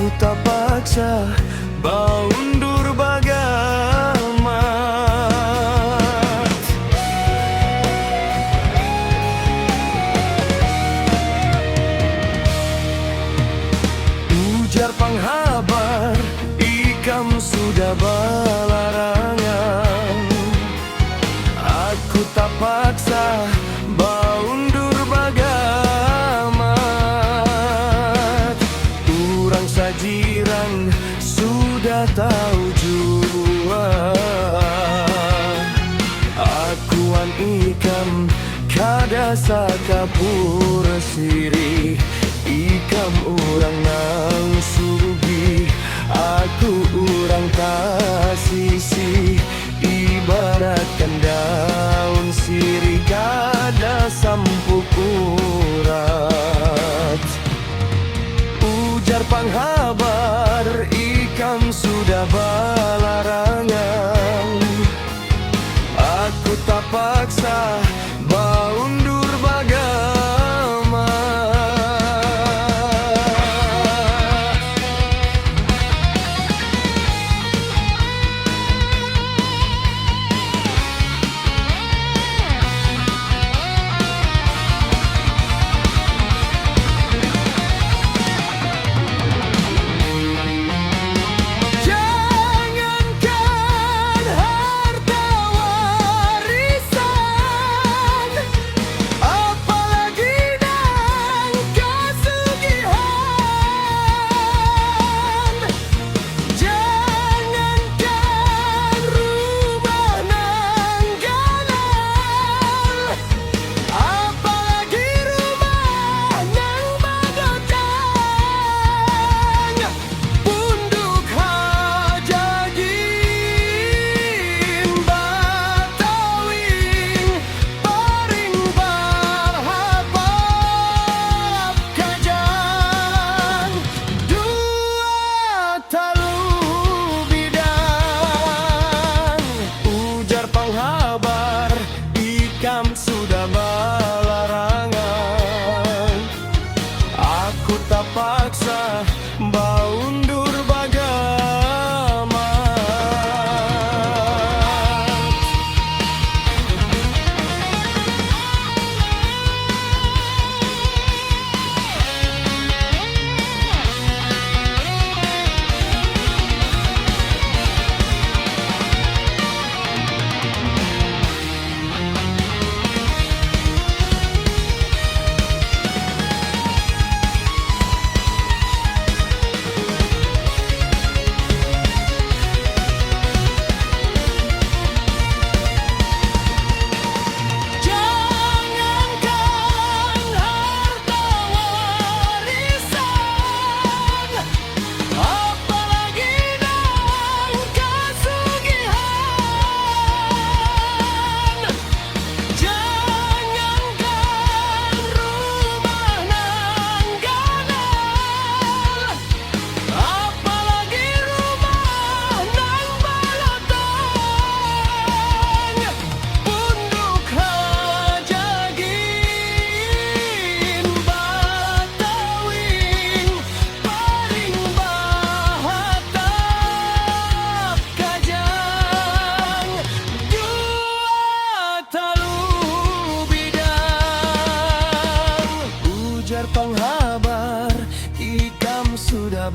Aku tak paksa bau undur bagamat. Ujar panghabar ikam sudah balarangan. Aku tak paksa bau undur bagamat. Urang sajiran sudah tahu jua. Akuan ikam kada sakapur siri. Ikam urang nang sugi, aku urang kasisi. Ibaratkan daun sirih kada sampuk urat. Ujar panghabar ikam sudah balarangan. Aku tak paksa bau undur bagamat. Sudah balarangan. Aku tak paksa bau undur bagamat. Panghabar ikam sudah